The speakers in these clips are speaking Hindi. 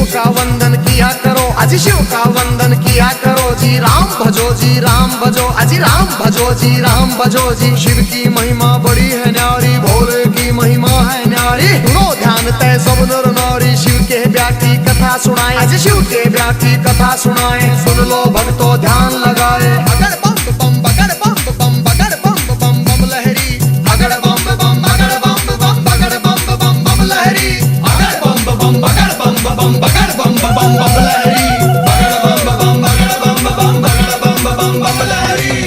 शिव का वंदन किया करो, अजी शिव का वंदन किया करो जी। राम भजो जी राम भजो, अजी राम भजो जी राम भजो जी। शिव की महिमा बड़ी है न्यारी, भोले की महिमा है न्यारी। सुनो ध्यान तय सब नर नारी, शिव के ब्याह की कथा सुनाए, अजी शिव के ब्याह की कथा सुनाए। सुन लो भक्तों ध्यान लगाए। अगर बम बम बगर बम बम बगर बम बम बम लहरी, अगर बम बम बगर बम बम बगर बम बम बम लहरी, अगर बम बम बगर बम बम बगर बम बम बम लहरी, अगर बम बम बगर बम बम बगर बम बम बम लहरी।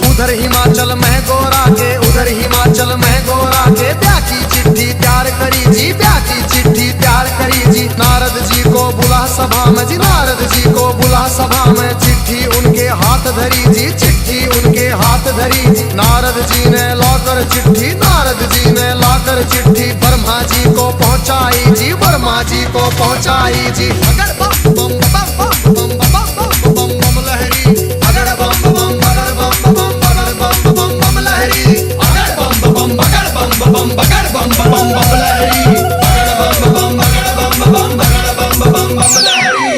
उधर हिमाचल में गोरा के, उधर हिमाचल में गोरा के ब्याह की चिट्ठी तैयार करी जी, ब्याह की चिट्ठी तैयार करी जी। नारद जी को बुला सभा में जी, नारद जी को बुला सभा में। चिट्ठी उनके हाथ धरी जी, चिट्ठी उनके हाथ धरी जी। नारद जी ने लाकर चिट्ठी, नारद जी ने लाकर चिट्ठी ब्रह्मा जी को पहुंचाई जी, ब्रह्मा जी को पहुंचाई जी। अगर बम बम बम बम बम बम बम बम लहरी, अगर बम बम बगर बम बम बम बम लहरी, अगर बम बम बगर बम बगर बम बम लहरी, अगर बम बम बगर बम बगर बम लहरी।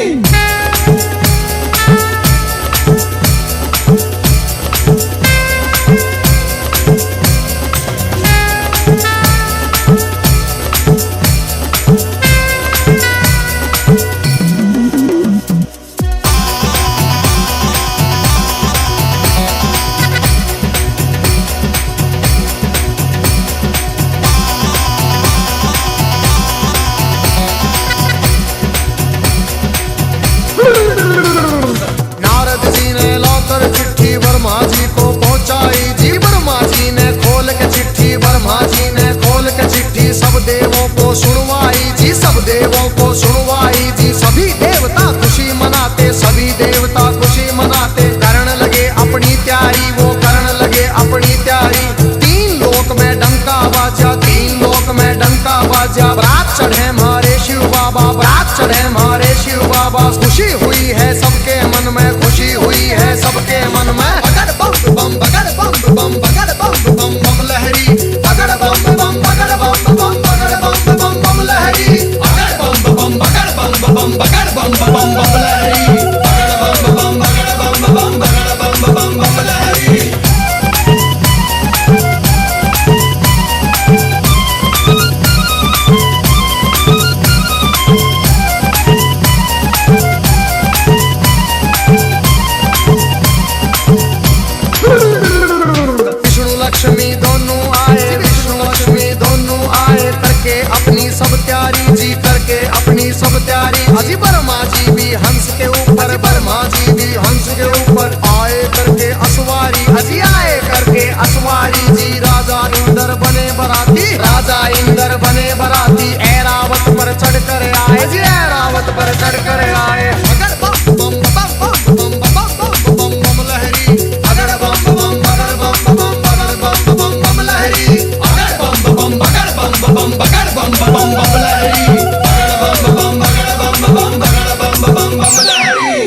नारद जी ने लाकर चिट्ठी ब्रह्मा जी को पहुंचाई जी, ब्रह्मा जी ने खोल के चिट्ठी, ब्रह्मा जी ने खोल के चिट्ठी सब देवों को सुनवाई जी, सब देवों को सुनवाई जी। सभी देवता खुशी मनाते, सभी देवता खुशी मनाते। करण लगे अपनी तैयारी, वो करण लगे अपनी तैयारी। तीन लोक में डंका बाजा, तीन लोक में डंका बाजा। बारात चढ़े हमारे शिव बाबा, बारात चढ़े हमारे शिव बाबा। खुशी हुई है सबके मन में, खुशी हुई है सबके मन में। अगर बम बम बगर बम बम बगर बम बम बम लहरी, अगर बम बम बगर बम बम बगर बम बम बम लहरी, अगर बम बम बगर बम बगर बम बम लहरी, अगर बम बम बगर बम बगर बम लहरी। लक्ष्मी दोनों आए, विष्णु लक्ष्मी दोनों आए। करके अपनी सब तैयारी जी, करके अपनी सब तैयारी। अजी ब्रह्मा जी भी हंस के ऊपर, ब्रह्मा जी भी हंस के ऊपर आए करके असवारी, अजी आए करके असवारी जी। राजा इंद्र बने बराती, राजा इंद्र बने बराती। ऐरावत पर चढ़ कर आए जी, ऐरावत पर चढ़ कर आए। अगर बम बम बम बम बम बम बम लहरी, अगर बम बम बगर बम बम लहरी, अगर बम बम बगर बम बगर बम लहरी, अगर बम बम बगर बम लहरी।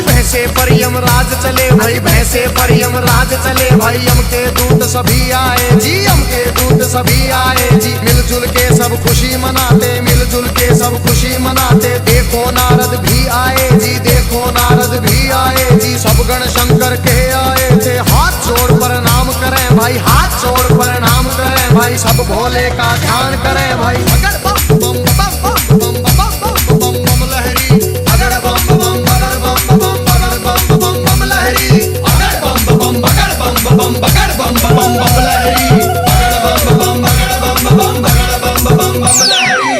भैंसे पर यमराज चले भाई, भैंसे पर यमराज चले भाई। यम के दूत सभी आए जी, यम के दूत सभी आए जी। मिलजुल के सब खुशी मनाते, मिलजुल के सब खुशी मनाते। देखो नारद भी आए जी, देखो नारद भी आए जी। सब गण शंकर के आए थे, हाथ जोड़ प्रणाम करें भाई, हाथ जोड़ प्रणाम करें भाई। सब भोले का ध्यान करें भाई। अगर बम बम बम बम बम बम बम लहरी, अगर बम बम बगर बम बम लहरी, अगर बम बम बगर बम लहरी, अगर बम बगर बम लहरी।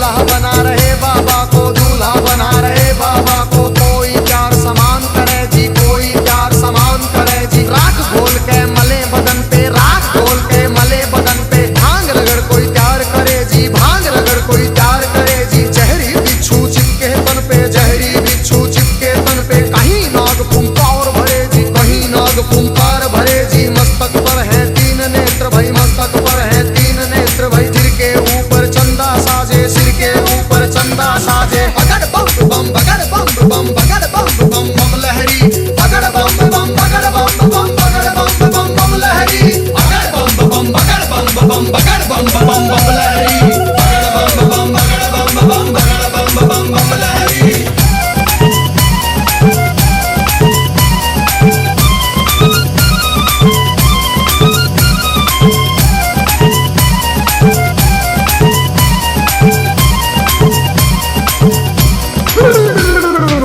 दूल्हा बना रहे बाबा को, दूल्हा बना रहे बाबा को। कोई प्यार समान करे जी, कोई प्यार समान करे जी। राख घोल के मले बदन पे, राख घोल के मले बदन पे। भांग रगड़ कोई प्यार करे जी, भांग रगड़ कोई प्यार करे जी। जहरी बिच्छू चिपके तन पे, जहरी बिच्छू चिपके तन पे। कहीं नाग फुंकार भरे जी, कहीं नाग फुंकार भरे जी। मस्तक पर है तीन नेत्र भाई, मस्तक पर है तीन नेत्र भाई। सिर के ऊपर चंदा साजे, सिर के ऊपर चंदा साजे। बगड़ बम बम बगड़ बम बम बगड़ बम बम बम लहरी। बगड़ बम बम बगड़ बम बम बगड़ बम बम बम लहरी। बगड़ बम बम बगड़ बम बम बगड़ बम बम बम लहरी। बगड़ बम बम बगड़ बम बम बगड़ बम बम बम लहरी।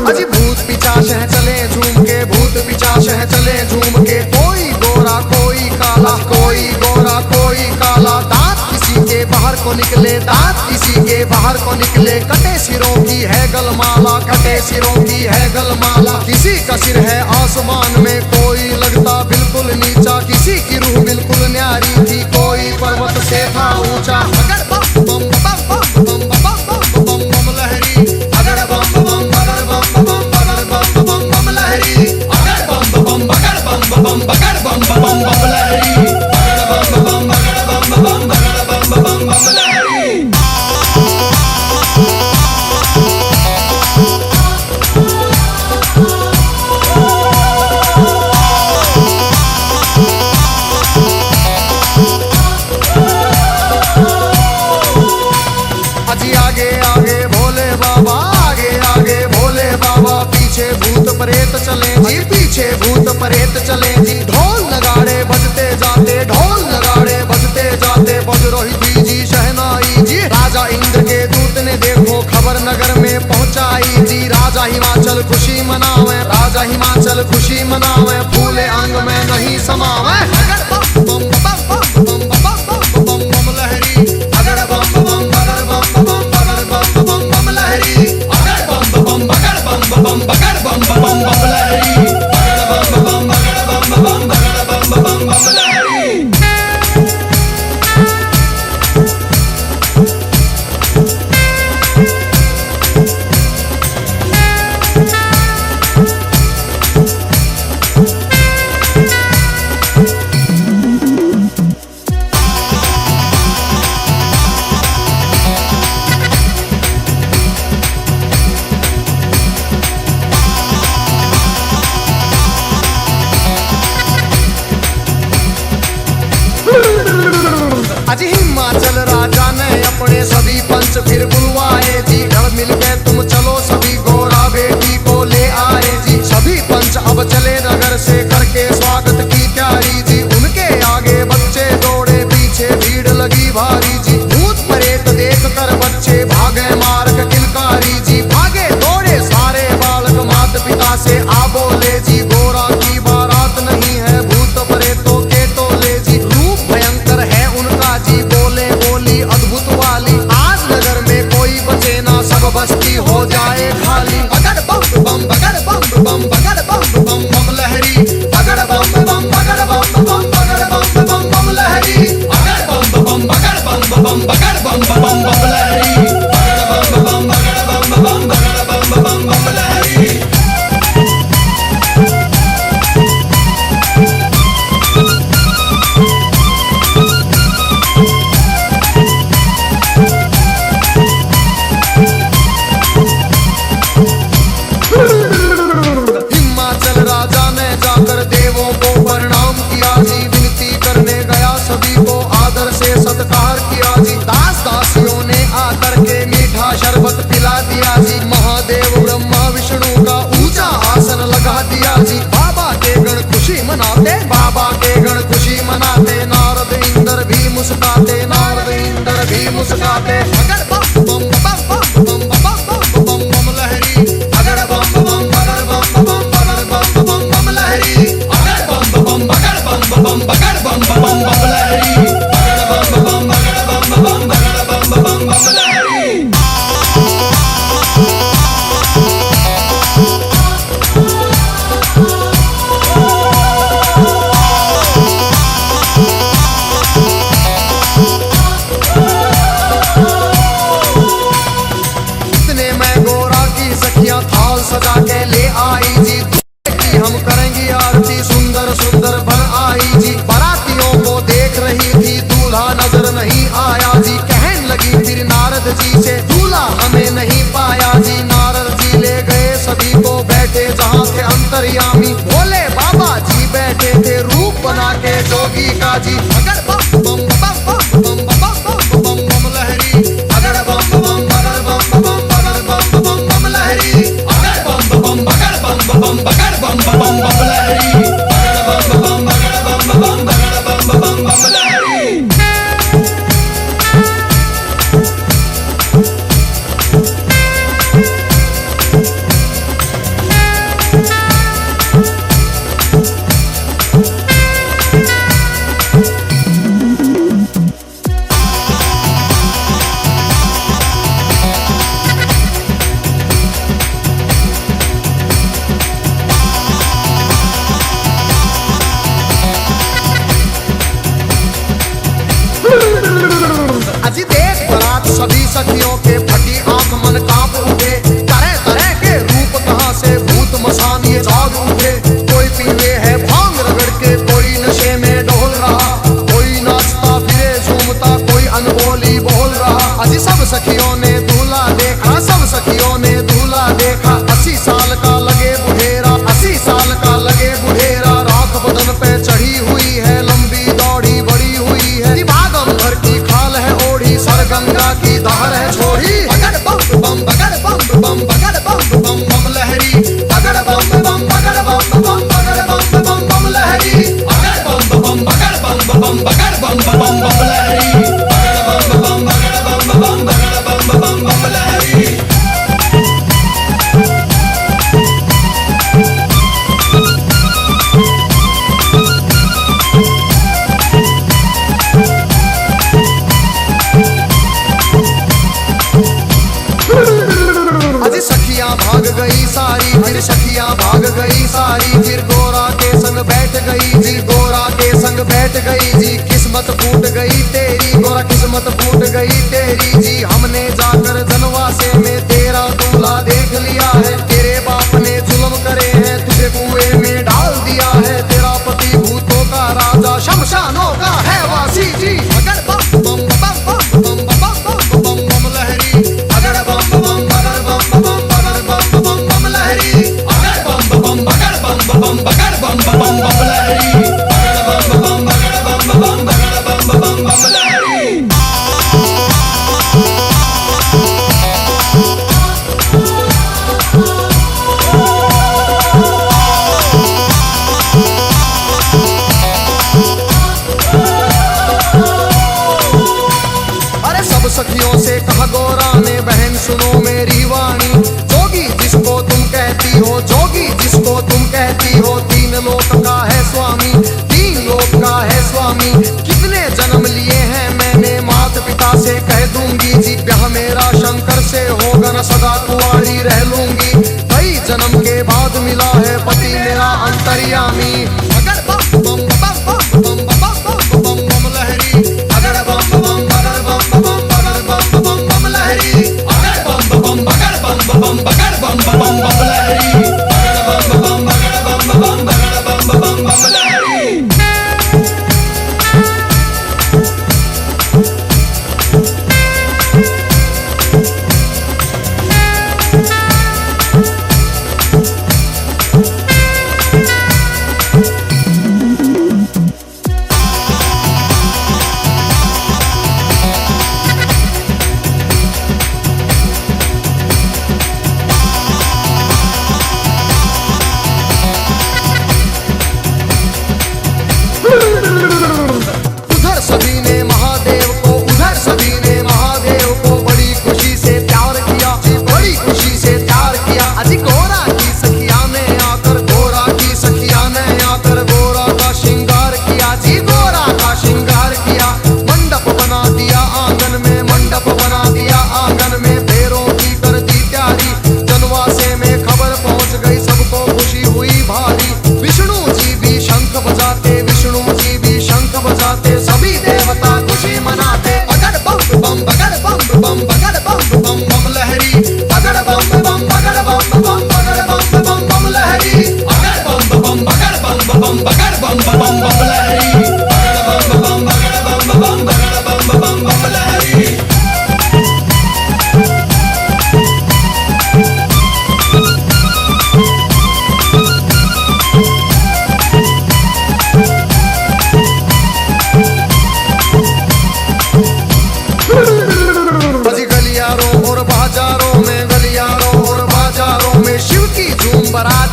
अजी भूत पिचाश है चले झूम के, भूत पिचाश है चले झूम के। कोई गोरा कोई काला, कोई गोरा कोई काला। दांत किसी के बाहर को निकले, दांत किसी के बाहर को निकले। कटे सिरों की है गलमाला, कटे सिरों की है गलमाला। किसी का सिर है आसमान में, कोई लगता बिल्कुल नीचा। किसी की रूह बिल्कुल न्यारी थी, कोई पर्वत से था ऊंचा। बगड़ बम बम बम बम बम बम बम बम लहरी। बगड़ बम बम बगड़ बम बम बगड़ बम बम बम लहरी। बगड़ बम बम बगड़ बम बम बगड़ बम बम बम लहरी। बगड़ बम बम बगड़ बम बम बगड़ बम बम बम लहरी। अजी आगे आगे भोले बाबा, आगे आगे भोले बाबा। पीछे भूत प्रेत चले जी, पीछे भूत प्रेत चले जी। ढोल नगाड़े बजते जाते, ढोल नगाड़े बजते जाते। बज रही थी जी शहनाई जी। राजा इंद्र के दूत ने देखो खबर नगर में पहुंचाई जी। राजा हिमाचल खुशी मनावे, राजा हिमाचल खुशी मनावे। फूले अंग में नहीं समावे। बगड़ बम बम बम बम बम बम बम बम लहरी। बगड़ बम बम बगड़ बम बम बगड़ बम बम बम लहरी। बगड़ बम बम बगड़ बम बम बगड़ बम बम बम लहरी। बगड़ बम बम बगड़ बम बम बगड़ बम बम बम लहरी। अजी हिमाचल राजा ने अपने सभी पंच फिर बुलवाए जी। घर मिल के तुम चलो सभी गोरा बेटी को ले आए जी। सभी पंच अब चले नगर से करके स्वागत की तैयारी जी। उनके आगे बच्चे दौड़े, पीछे भीड़ लगी भारी जी। भूत प्रेत देख कर बच्चे भागे मार्ग किलकारी जी। भागे दौड़े सारे बालक माता पिता से आ बोले जी। गोरा की बारात नहीं है, भूत प्रेतों के टोले जी। रूप भयंकर है उनका जी, बोले बोली अद्भुत वाली। आज नगर में कोई बचे ना, सब बस्ती हो जाए खाली। बगड़ बम बम बगड़ बम बम बगड़ बम बम बम लहरी। बगड़ बम बम बगड़ बम बम बगड़ बम बम बम लहरी। बगड़ बम बम बगड़ बम बम बगड़ बम बम बम लहरी। बगड़ बम बम बगड़ बम बम बगड़ बम बम बम लहरी। हिमाचल राजा ने जाकर देवों को प्रणाम किया जी। विनती करने गया सभी को आदर से सत्कार किया जी। दास दासियों ने आकर के मीठा शरबत पिला दिया जी। महादेव ब्रह्मा विष्णु का ऊंचा आसन लगा दिया जी। बाबा के गण खुशी मनाते, बाबा के गण खुशी मनाते। नारद इंद्र भी मुस्काते, नारद इंद्र भी मुस्काते। बगड़ बम बम बम बम बम बम बम लहरी। बगड़ बम बम बगड़ बम बम बगड़ बम बम बम लहरी। बगड़ बम बम बगड़ बम बम बगड़ बम बम बम लहरी। बगड़ बम बम बगड़ बम बम बगड़ बम बम लहरी। नजर नहीं आया जी। कहने लगी फिर नारद जी से, दूल्हा हमें नहीं पाया जी। नारद जी ले गए सभी को बैठे जहाँ थे अंतर्यामी। भोले बाबा जी बैठे थे रूप बना के जोगी का जी। अगर बम बम बम बम बम बम बम बम बम लहरी, अगर बम बम बगर बम बम बगर बम बम बम लहरी, अगर बम बम बगर बम बम बगर बम बम बम लहरी, अगर बम बम बगर बम बम बगर बम बम बम लहरी। अजी देख बरात सभी सखियों के फटी आंख मन कांप उठे। तरह तरह के रूप कहां से भूत मसान ये जाग उठे। कोई पीवे है भांग रगड़ के, कोई नशे में डोल रहा, कोई नाचता फिरे झूमता, कोई अनबोली बोल रहा। अजी सब सखियों ने दूल्हा देखा, सब सखियों ने दूल्हा देखा। 80 साल का लगे बुढ़ेरा, 80 साल का लगे बुढ़ेरा। राख बदन पे चढ़ी हुई है, लंबी दौड़ी बड़ी हुई है। भागम भर की खाल है ओढ़ी, सर गंगा की धार है छोड़ी। अगर बम बम बगर बम बम बगर बम बम बम लहरी, अगर बम बम बगर बम बम बगर बम बम बम लहरी, अगर बम बम बगर बम बम बगर बम बम बम लहरी, अगर बम बम बगर बम बम बगर बम बम बम लहरी। अजी सखियां भाग गई सारी, फिर सखियां भाग गई सारी। फिर गोरा के संग बैठ गई जी, गोरा के संग बैठ गई जी। किस्मत फूट गई तेरी गोरा, किस्मत फूट गई तेरी जी। हमने जाकर जनवासे में तेरा दूल्हा देख लिया है। तेरे बाप ने जुल्म करे हैं, तुझे कुएं में डाल दिया है। तेरा पति भूतों का राजा, शमशानों का है वासी जी। अगर बम बम बम बम बम बम बम बम लहरी, अगर बम बम बगर बम बम बगर बम बम बम लहरी, अगर बम बम बगर बम बम बगर बम बम बम लहरी, अगर बम बम बगर बम बम बगर बम बम बम लहरी। अरे सब सखियों से कहा गोरा ने, बहन सुनो मेरी वाणी। जोगी जिसको तुम कहती हो, जोगी जिसको तुम कहती हो, 3 लोक का है स्वामी, 3 लोक का है स्वामी। कितने जन्म लिए हैं मैंने, माता पिता से कह दूंगी जी। ब्याह मेरा शंकर से होगा न, सदा कुंवारी रह लूंगी। कई जन्म के बाद मिला है पति मेरा अंतर्यामी। अगर बम बम बम बम बम बम बम बम लहरी, अगर बम बम बगर बम बम बगर बम बम बम लहरी, अगर बम बम बगर बम बम बगर बम बम बम लहरी, अगर बम बम बगर बम बम बगर बम बम बम लहरी।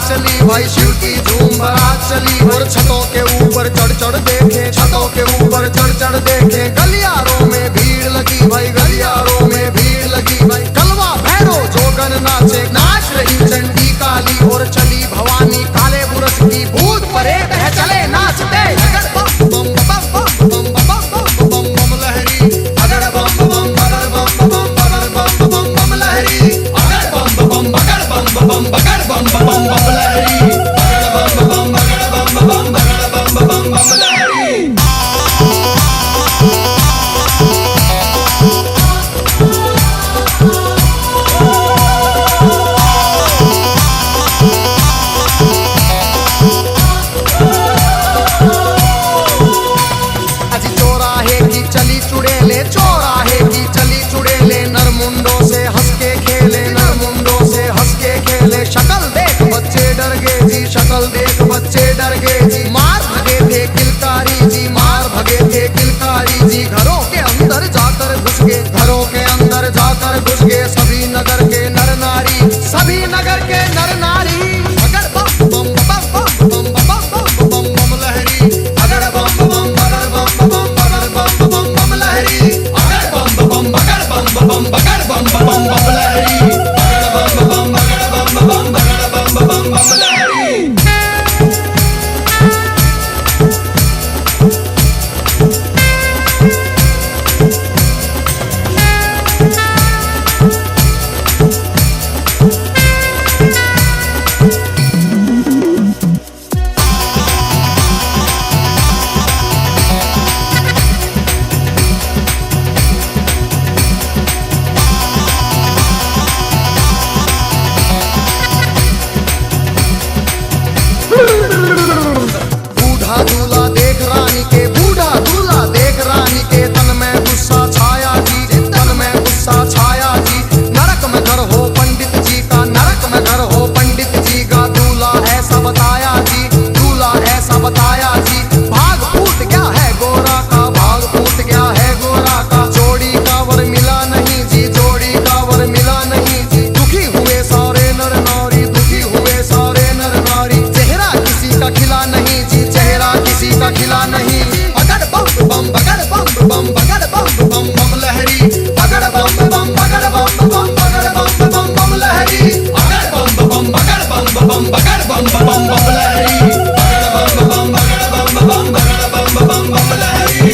चली भाई शिव की झूम बारात चली। और छतों के ऊपर चढ़ चढ़ देखे, छतों के ऊपर चढ़ चढ़ देखे, गलियारों में भीड़ लगी भाई, गलियारों में भीड़ लगी भाई। कलवा भैरो जोगन नाचे, नाच रही चंडी काली, और चली भवानी काले बुरस की, भूत परेत है चले नाचते। अगर बम बम बम बम बम बम बम बम लहरी, अगर बम बम बगर बम बम बगर बम बम बम लहरी, अगर बम बम बगर बम बम बगर बम बम बम लहरी, अगर बम बम बगर बम बम बगर बम बम बम लहरी। चली चुड़ेले चौराहे की, चली चुड़ेले नरमुंडों से हंस के खेले, नरमुंडों से हंस के खेले। शक्ल देख बच्चे डर गए जी, शक्ल देख बच्चे डर गए जी। मार भगे थे किलकारी जी, मार भगे थे किलकारी जी। घरों के अंदर जाकर घुस गए, घरों के अंदर जाकर घुस गए सभी नगर के नर नारी, सभी नगर के नर नारी। अगर बम बम बम बम बम बम बम बम लहरी, अगर बम बम बगर बम बम बगर बम बम बम लहरी, अगर बम बम बगर बम बम बगर बम बम बम लहरी, अगर बम बम बगर बम बम बगर बम बम बम लहरी। बूढ़ा दूल्हा देख रानी के, बूढ़ा दूल्हा देख रानी के, तन में गुस्सा छाया जी, तन में गुस्सा छाया जी। नरक में घर हो पंडित जी का, नरक में घर हो पंडित जी का। दूल्हा ऐसा बताया जी, दूल्हा ऐसा बताया जी। भाग फूट गया है गोरा का, भाग फूट गया है गोरा का। जोड़ी का वर मिला नहीं जी, जोड़ी का वर मिला नहीं जी। दुखी हुए सारे नर नारी, दुखी हुए सारे नर नारी। चेहरा किसी का खिला नहीं जी, चेहरा किसी का खिला नहीं। अगर बम बम बगर बम बम बगर बम बम बम लहरी, अगर बम बम बगर बम बम बगर बम बम बम लहरी, अगर बम बम बगर बम बम बगर बम बम बम लहरी, अगर बम बम बगर बम बम बगर बम बम बम लहरी।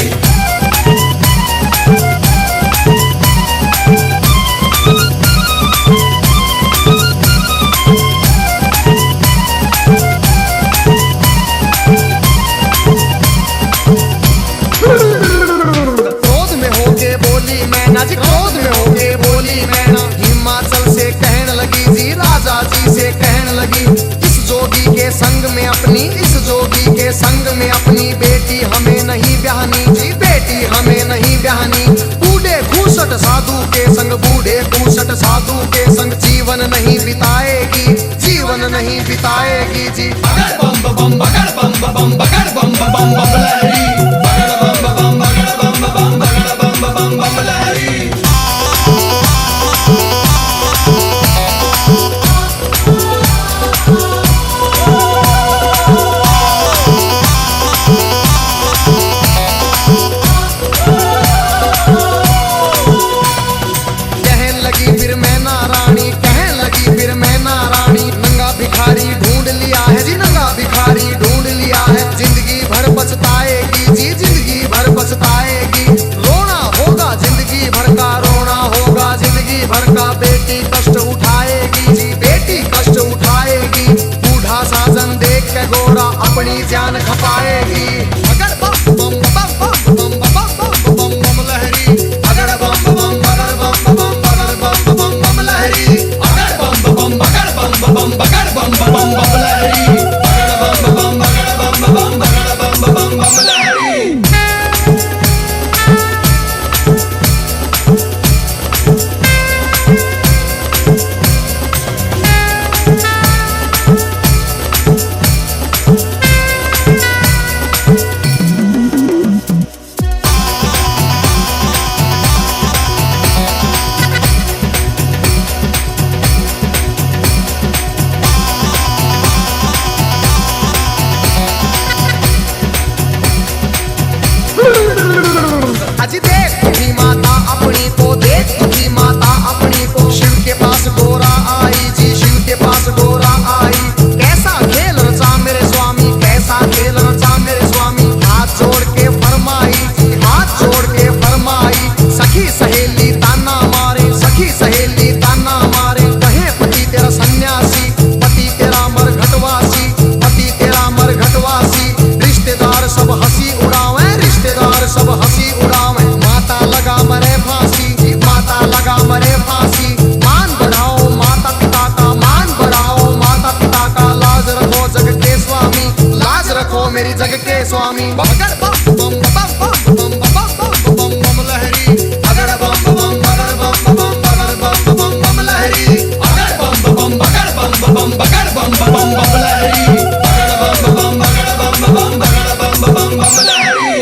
क्रोध में होके बोली मैना जी, क्रोध में होके बोली मैना। हिमाचल से कहने लगी जी, राजा जी से कहने लगी। इस जोगी के संग में अपनी, इस जोगी के संग में अपनी बेटी हमें नहीं ब्याहनी जी, बेटी हमें नहीं ब्याहनी। बूढ़े खूसट साधु के संग, बूढ़े खूसट साधु के संग जीवन नहीं बिताएगी, जीवन नहीं बिताएगी जी। अगर बम बम बगर बम बम बगर बम बम बम लहरी, अगर बम बम बगर बम बम बगर बम बम बम लहरी। कहने लगी फिर मैना रानी, कहने लगी फिर मैना रानी। नंगा भिखारी ढूंढ लिया है जी, नंगा भिखारी ढूंढ लिया है। जिंदगी भर पछताएगी जी, जिंदगी भर पछताएगी। रोना होगा जिंदगी भर का, रोना होगा जिंदगी भर का। बेटी कष्ट उठाएगी जी, बेटी कष्ट उठाएगी। बूढ़ा साजन देख के गोरा अपनी जान खपाएगी। अगर बम बम बम बम बम बम बम बम लहरी, अगर बम बम बगर बम बम बगर बम बम बम लहरी, अगर बम बम बगर बम बम बगर बम बम बम लहरी, अगर बम बम बगर बम बम बगर बम बम बम लहरी। जग के स्वामी। बगड़ बम बम बम बम बम बम बम बम बम लहरी, अगड़ बम बम बगड़ बम बम बगड़ बम बम बम लहरी, अगड़ बम बम बगड़ बम बम बगड़ बम बम बम लहरी, अगड़ बम बम बगड़ बम बम बगड़ बम बम बम लहरी।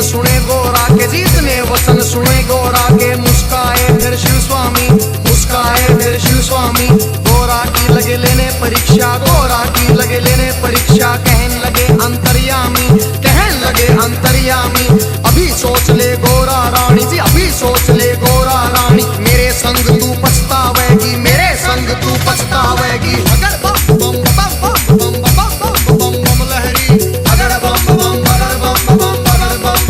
सुने गोरा के जितने वचन सुने गोरा के, मुस्काए फिर शिव स्वामी, मुस्काए फिर शिव स्वामी। गोरा की लगे लेने परीक्षा, गोरा की लगे लेने परीक्षा, कहने लगे अंतर्यामी, कहने लगे अंतर्यामी। अभी सोच ले गोरा रानी जी, अभी सोच ले गोरा रानी, मेरे संग तू पछतावेगी, मेरे संग तू पछतावेगी। अगर बम बम बम बम बम बम बम बम लहरी, अगर बम बम बगड़ बम बम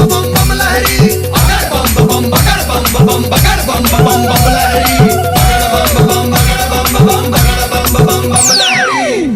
बम बम लहरी, अगर बम बम बगड़ बम बगड़ बम बम लहरी, अगर बम बगड़ बम बगड़ बम लहरी।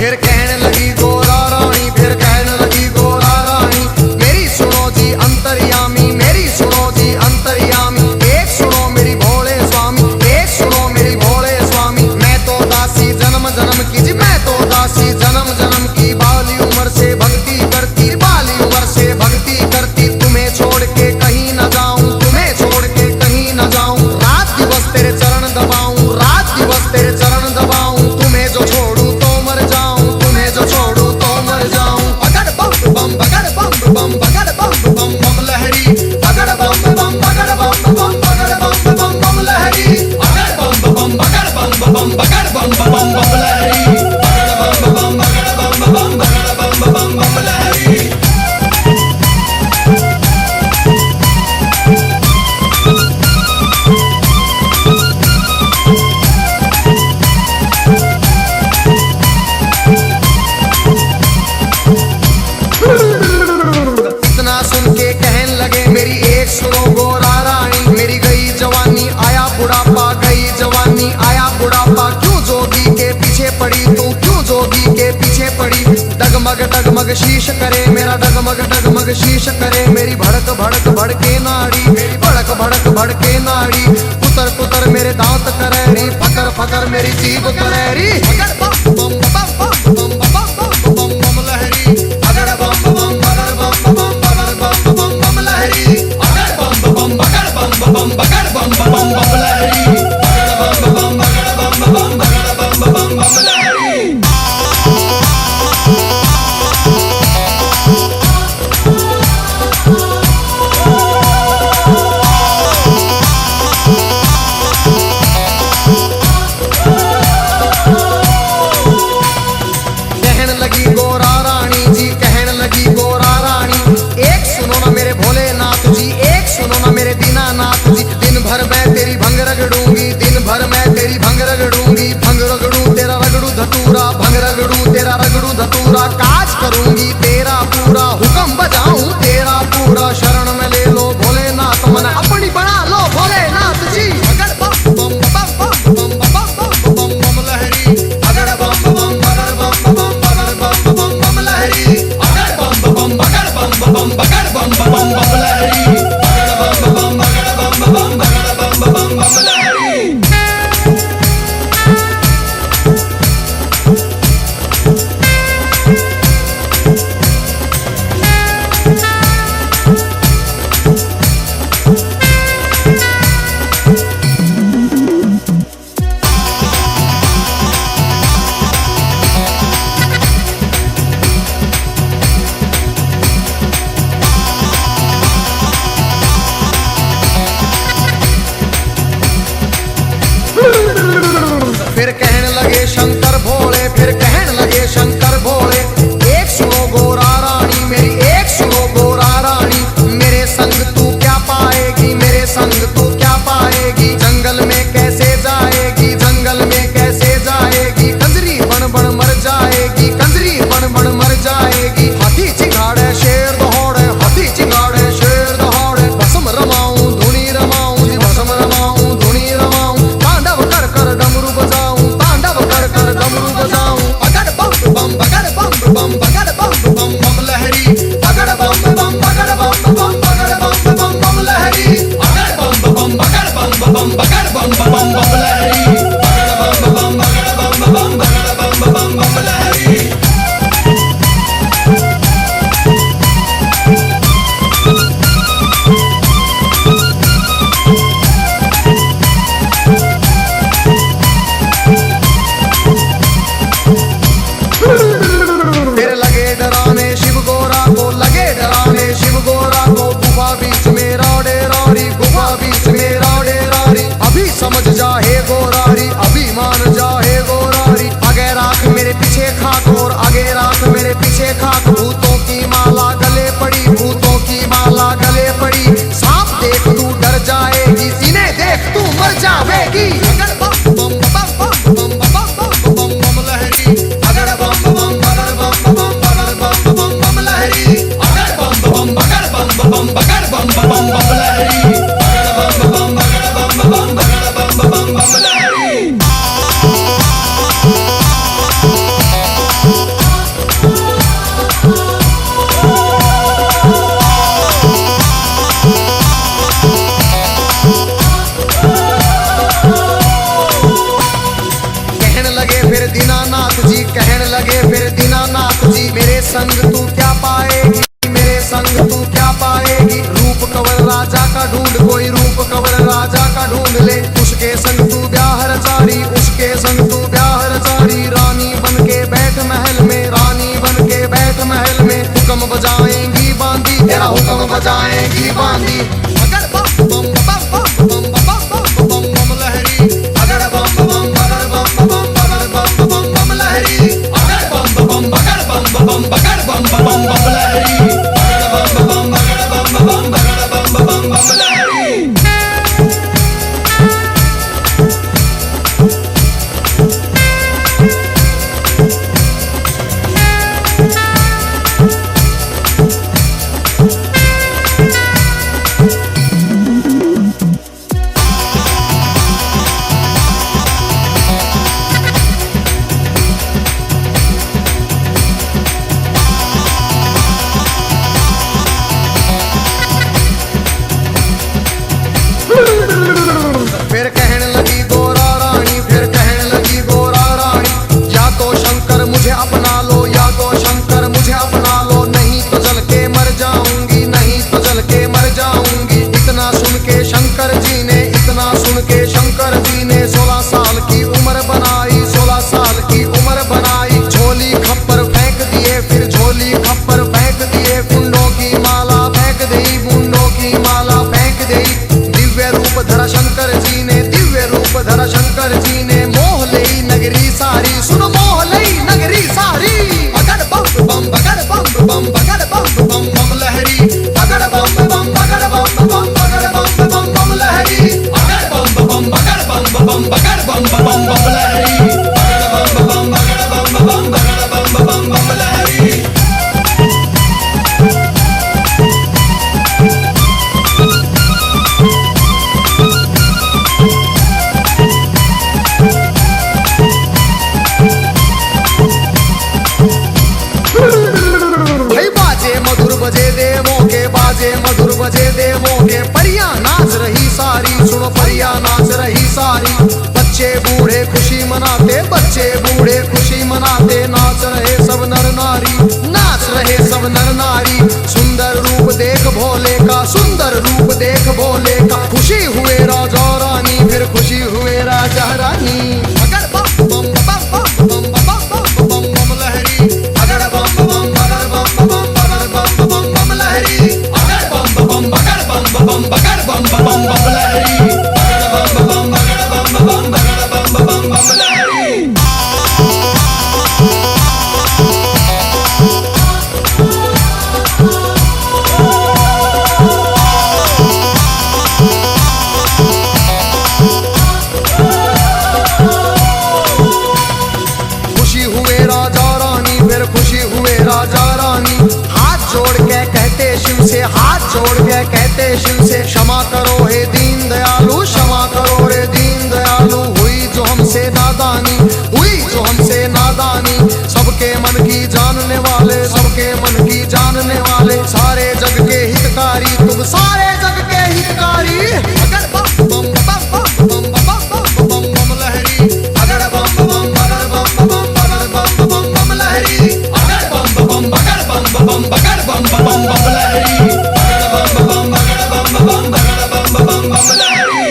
फिर कहने लगी गोरा रानी, फिर कहने लगी गोरा रानी, मेरी सुनो जी अंतर्यामी, मेरी सुनो जी अंतर्यामी। एक सुनो मेरी भोले स्वामी, एक सुनो मेरी भोले स्वामी। मैं तो दासी जन्म जन्म की जी, मैं तो दासी जन्म जन्म की, बाली उम्र से भक्ति करती, बाली उम्र से भक्ति करती। तुम्हें छोड़ के कहीं न जाऊं, तुम्हें छोड़ के कहीं न जाऊं, रात दिवस तेरे चरण दबाऊं, रात दिवस तेरे चरण दबाऊं। तुम्हें जो छोड़ू तो मर जाऊं, तुम्हें जो छोड़ू तो मर जाऊं। अगड़ बम बम बगड़ बम बगड़ बम बम लहरी, अगड़ बम बम बगड़ बम बगड़ बम बम लहरी, अगड़ बम बम बगड़ बम बगड़ बम लहरी, अगड़ बम बगड़ बम बगड़ बम लहरी। इतना सुन के कहने लगे मेरी एक सुनो गोरा रानी, मेरी गई जवानी आया बुढ़ापा, गई जवानी आया बुढ़ापा। क्यों जोगी के पीछे पड़ी तू, क्यों जोगी के पीछे पड़ी। डगमग डगमग शीश करे मेरा, डगमग डगमग शीश करे मेरी, भड़क भड़क भड़के नाड़ी, मेरी भड़क भड़क भड़के नाड़ी। कुतर कुतर मेरे दांत करेरी, फकर फकर मेरी जीभ करेरी। अगर बम बम बम बम बम बम बम लहरी, अगर बम बम बगड़ बम बम लहरी, अगर बम बम बगड़ बम बगड़ बम लहरी, अगर बम बगड़ बम बगड़ बम लहरी। कहने लगी गोरा रानी जी, कहने लगी गोरा रानी, एक सुनो ना मेरे भोलेनाथ जी, एक सुनो ना मेरे दीनानाथ जी। दिन भर मैं तेरी भंग रगड़ूंगी, दिन भर मैं तेरी भंग रगड़ूंगी, भंग रगड़ू तेरा रगड़ू धतूरा, भंग रगड़ू तेरा रगड़ू धतूरा। काज करूंगी तेरा पूरा, हुक्म बजाऊं तेरा पूरा। शरण में ले लो भोलेनाथ, मन अपनी बना लो भोलेनाथ जी। अगर बम बम बम बम बम बम बम लहरी, अगर बम बम बगड़ बम बम लहरी, अगर बम बम बगड़ बम बगड़ बम लहरी, अगर बम बगड़ बम बगड़ बम लहरी। फिर कहने लगे शंकर भोले, फिर कहने लगे शंकर भोले। एक सुनो गोरा रानी मेरी, एक सुनो गोरा रानी, मेरे संग तू क्या पाएगी, मेरे संग तू क्या पाएगी। जंगल में कैसे जाएगी, जंगल में कैसे जाएगी, कंजरी बन बन मर जाएगी, कंजरी बन बन मर जाएगी। हाथी चिंगाड़े शेर दौड़े, हाथी चिंगाड़े शेर दौड़े, भस्म रमाऊं धुनी रमाऊं जी, भस्म रमाऊं धुनी रमाऊं, तांडव कर कर डमरू बजाऊं, तांडव कर कर डमरू बजाऊं। बगड़ बम बम बगड़ बम बम बगड़ बम बम बम लहरी, बगड़ बम बम बगड़ बम बम बगड़ बम बम बम लहरी, बगड़ बम बम बगड़ बम बम बगड़ बम बम बम लहरी, बगड़ बम बम बगड़ बम बम बगड़ बम बम बम लहरी। फिर लगे डराने शिव गोरा को, लगे डराने शिव गोरा को, गुफा बीच में राडे रारी, गुफा बीच में राडे रारी। अभी समझ जा हे गोरारी, अभी मान जा हे गोरारी। आगे राख मेरे पीछे खाक और आगे राख मेरे पीछे खाक, भूतों की माला गले पड़ी, भूतों की माला गले पड़ी। सांप देख तू डर जाएगी, इन्हें देख तू मर जाएगी। अगर बम बम बम बम बम बम बम बम बम लहरी, अगर बम बम बगड़ बम बम बगड़ बम बम बम लहरी, अगर बम बम बगड़ बम बम बगड़ बम बम बम लहरी, अगर बम बम बगड़ बम बम बगड़ बम बम बम लहरी। कहने लगे फिर दीनानाथ जी, कहने लगे फिर दीनानाथ जी, मेरे संग तू क्या पाएगी, मेरे संग तू क्या पाएगी। रूप कंवर राजा का ढूंढ, कोई रूप कंवर राजा का ढूंढ ले, उसके संग तू ब्याह रचारी, उसके संग तू ब्याह रचारी। रानी बन के बैठ महल में, रानी बन के बैठ महल में, हुक्म बजाएंगी बांदी, तेरा हुक्म बजाएंगी बांदी। अगर बम बम बम बम बम बम बम बम लहरी, अगर बम बम बगड़ बम बम बगड़ बम बम बम लहरी, अगर बम बम बगड़ बम बम बगड़ बम बम बम लहरी, अगर बम बम बगड़ बम बम बगड़ बम बम बम लहरी। फिर कहने लगी गोरा रानी, फिर कहने लगी गोरा रानी, या तो शंकर मुझे अपना लो, या तो शंकर मुझे अपना लो, नहीं तो जल के मर जाऊंगी, नहीं तो जल के मर जाऊंगी। इतना सुन के शंकर जी ने, इतना सुन के शंकर जी ने 16 साल की उम्र बनाई, 16 साल की उम्र बनाई। झोली खप्पर फेंक दिए, फिर झोली खप्पर फेंक दिए, बुंडों की माला फेंक दी, बुंडों की माला फेंक दी। दिव्य रूप धरा शंकर जी ने, दिव्य रूप धरा शंकर जी ने, मोह लई नगरी सारी, सुन मोह लई नगरी सारी। बगड़ बम बम बगड़ बम बम बगड़ बम बम बम लहरी, बगड़ बम बम बगड़ बम बम बगड़ बम बम बम लहरी, बगड़ बम बम बगड़ बम बम बगड़ बम बम बम लहरी, बगड़ बम बम बगड़ बम बम बगड़ बम बम बम लहरी। बजे देवों के, बाजे मधुर बजे देवों के, परियां नाच रही सारी, सुनो परियां नाच रही सारी। बच्चे बूढ़े खुशी मनाते, बच्चे बूढ़े खुशी मनाते, नाच रहे सब नर नारी, नाच रहे सब नर नारी। सुंदर रूप देख भोले का, सुंदर रूप देख भोले का, खुशी हुए राजा रानी, फिर खुशी हुए राजा रानी। अगर बम बम बम बम बम बम बम बम लहरी, अगर बम बम बगड़ बम बम बगड़ बम बम बम लहरी, अगर बम बम बगड़ बम बम बगड़ बम बम बम लहरी, अगर बम बम बगड़ बम बम बगड़ बम बम बम लहरी। हाथ जोड़ के कहते शिव से क्षमा करो हे दीन दयालु, क्षमा करो रे दीन दयालु। हुई जो हमसे नादानी, हुई जो हमसे नादानी, सबके मन की जानने वाले, सबके मन की जानने वाले, सारे जग के हितकारी तुम, सारे जग के हितकारी। अगर बम बम बम बम बम बम बम बम लहरी, अगर बम बम बगर बम बम बगर बम बम बम लहरी, अगर बम बम बगर बम बम बगर बम बम बम लहरी, अगर बम बम बगर बम बम बगर बम बम बम लहरी।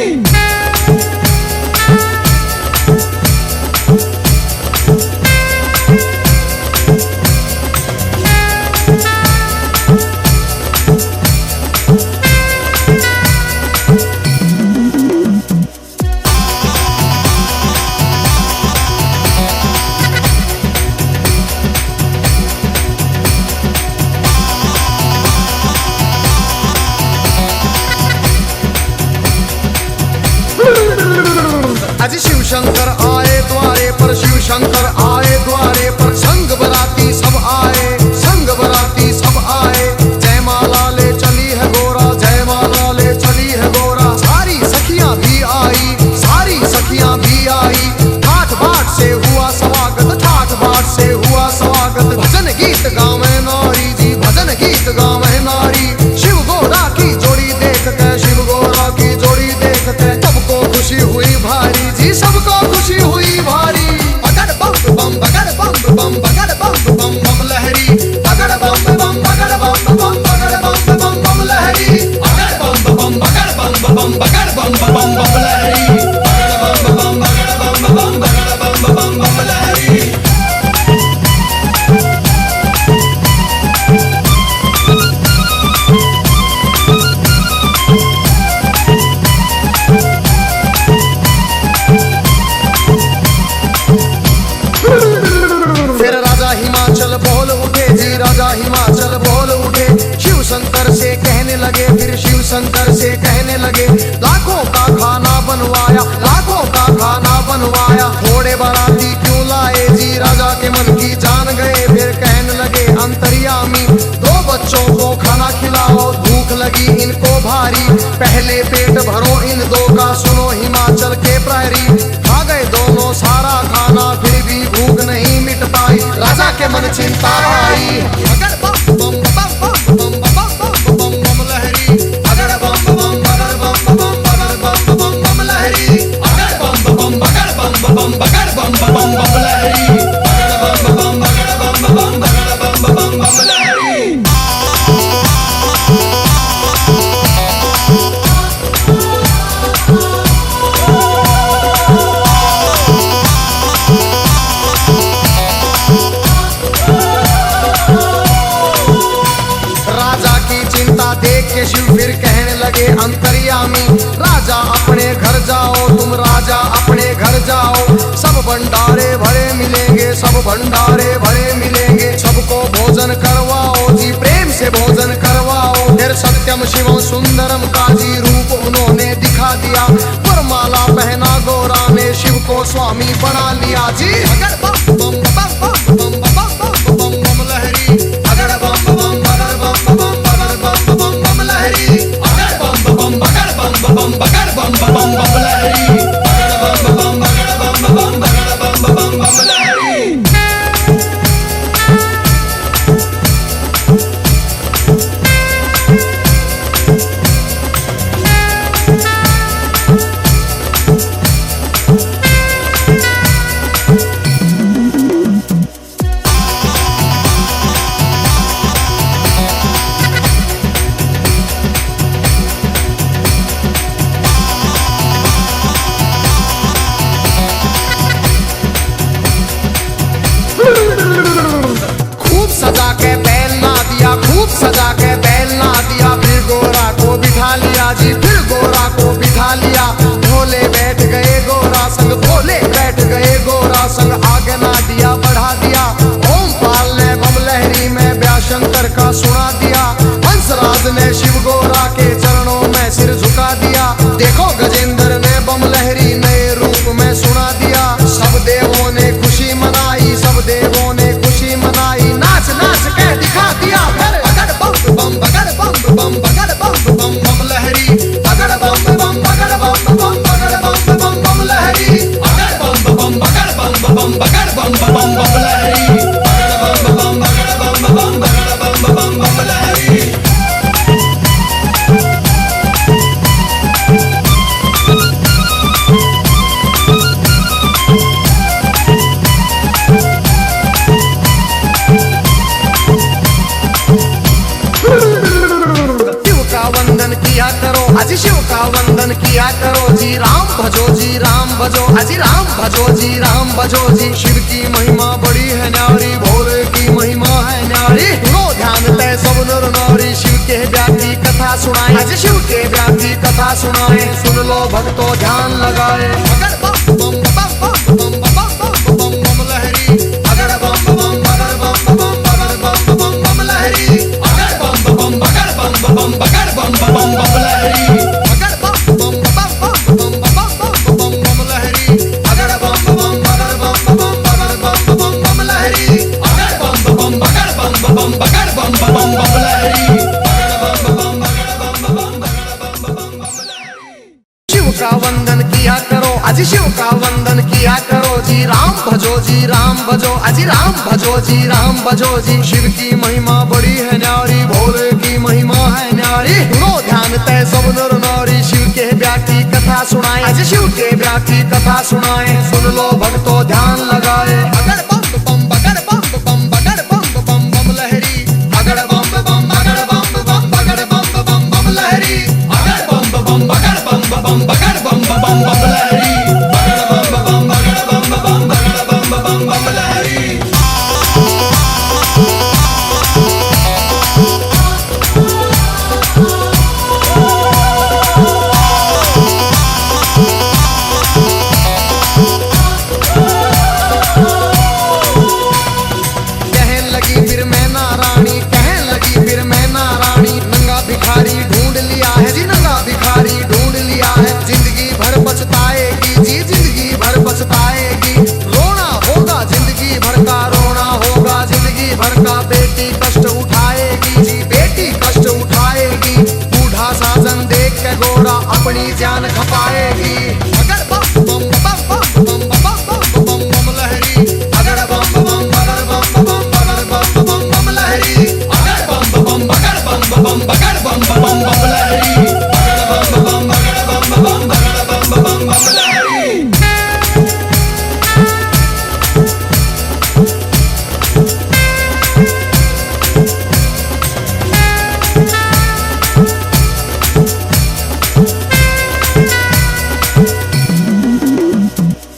अज शिव शंकर आए द्वारे पर, शिव शंकर आए द्वारे पर, संग बराती सब आए, संग बराती सब आए। जय माला ले चली है गोरा, जय माला ले चली है गोरा। सारी सखियां भी आई, सारी सखियां भी आई। ठाठ बाट से हुआ स्वागत, ठाठ बाट से हुआ स्वागत। भजन गीत गावे नारी जी, भजन गीत गावे नारी। शिव गोरा की जोड़ी देख के, शिव गोरा की जोड़ी देख के, सबको खुशी हुई भारी जी, सबको खुशी हुई भारी। अगर बम बम बगर बम बम बगर बम बम बम लहरी, अगर बम बम बगर बम बम बगर बम बम बम लहरी, अगर बम बम बगर बम बम बगर बम बम बम लहरी, अगर बम बम बगर बम बम बगर बम बम बम लहरी। फिर राजा हिमाचल बोल उठे जी, राजा हिमाचल बोल उठे। शिव शंकर से कहने लगे, फिर शिव शंकर से कहने लगे, लाखों का खाना बनवाया, लाखों का खाना बनवाया। थोड़े बाराती क्यों लाए जी, राजा के मन की जान गए। फिर कहने लगे अंतर्यामी, दो बच्चों को खाना खिलाओ, भूख लगी इनको भारी। पहले पेट भरो इन दो का, सुनो हिमाचल के प्रहरी। खा गए दोनों सारा खाना, फिर भी भूख नहीं मिट पाई। राजा के मन चिंता आई। अगर बम बम बम बम बम बम बम बम लहरी, अगर बम बम बगर बम बम बगर बम बम बम लहरी, अगर बम बम बगर बम बम बगर बम बम बम लहरी, अगर बम बम बगर बम बम बगर बम बम बम लहरी। देख के शिव फिर कहने लगे अंतर्यामी, राजा अपने घर जाओ, तुम राजा अपने घर जाओ। सब भंडारे भरे मिलेंगे, सब भंडारे भरे मिलेंगे। सबको भोजन करवाओ जी, प्रेम से भोजन करवाओ। फिर सत्यम शिवम सुंदरम का जी रूप उन्होंने दिखा दिया। वरमाला पहना गोरा ने, शिव को स्वामी बना लिया जी। अगर बम बम बम बम बम बम बम बम लहरी, अगर बम बम बगर बम बम बगर बम बम बम लहरी, अगर बम बम बगर बम बम बगर बम बम बम लहरी, अगर बम बम बगर बम बम बगर बम बम बम लहरी। जी फिर गोरा को बिठा लिया। भोले बैठ गए गोरा संग, भोले बैठ गए गोरा संग। आगे ना दिया बढ़ा दिया, ओम पाल ने बम लहरी में व्याशंकर का सुना दिया। हंसराज ने शिव गोरा के चरणों में सिर झुका दिया। देखो गजेंद्र ने बम लहरी नए रूप में सुना दिया। सब देवों ने खुशी मनाई, सब देवों ने खुशी मनाई। नाच नाच के दिखा दिया फिर, बगड़ बम बम बगड़ बम बम। अजी शिव का वंदन किया करो जी, राम भजो जी राम भजो, अजी राम भजो जी राम भजो जी। शिव की महिमा बड़ी है न्यारी, भोले की महिमा है न्यारी। सुनो ध्यान तय सब नर नारी, शिव के व्यापी कथा सुनाए, अजी शिव के व्यापी कथा सुनाए। सुन लो भक्तों ध्यान लगाए, अगर बम बम बम बम बम बम बम बम लहरी, अगर बम बम बगर बम बम बगर बम बम बम लहरी, अगर बम बम बगर बम बम बगर बम बम बम लहरी, अगर बम बम बम बम बम बम बम लहरी, अगर बम बम बगर बम बम बगर बम बम बम लहरी, अगर बम बम बगर बम बम बगर बम बम बम लहरी, अगर बम बम बगर बम बम बगर बम बम लहरी। शिव का वंदन किया करो, अजी शिव का वंदन किया करो जी, राम भजो जी राम भजो, अजी राम भजो जी राम भजो जी। शिव की महिमा बड़ी है न्यारी, भोले की महिमा है न्यारी। सुनो ध्यान तय सब नर नारी, शिव के व्यापी कथा सुनाए, अजी शिव के व्यापी कथा सुनाए। सुन लो भक्तों ध्यान लगाए, अगर बम बम बगर बम बम बगर बम बम बम लहरी, अगर बम बम बगर बम बम बगर बम बम बम लहरी, अगर बम बम बगर बम बम बगर बम बम बम लहरी, अगर बम बम बगर बम बम बगर बम बम बम लहरी। कहने लगी फिर मैं नारायणी, कहने लगी फिर मैं नारायणी, नंगा भिखारी ढूंढ लिया है जी, नंगा भिखारी ढूंढ लिया है। जिंदगी भर पछताएगी जी, जिंदगी भर पछताएगी। रोना होगा जिंदगी भर का, रोना होगा जिंदगी भर का। बेटी कष्ट उठाएगी जी, बेटी कष्ट उठाएगी। बूढ़ा साजन देख के घोड़ा अपनी जान खपाएगी।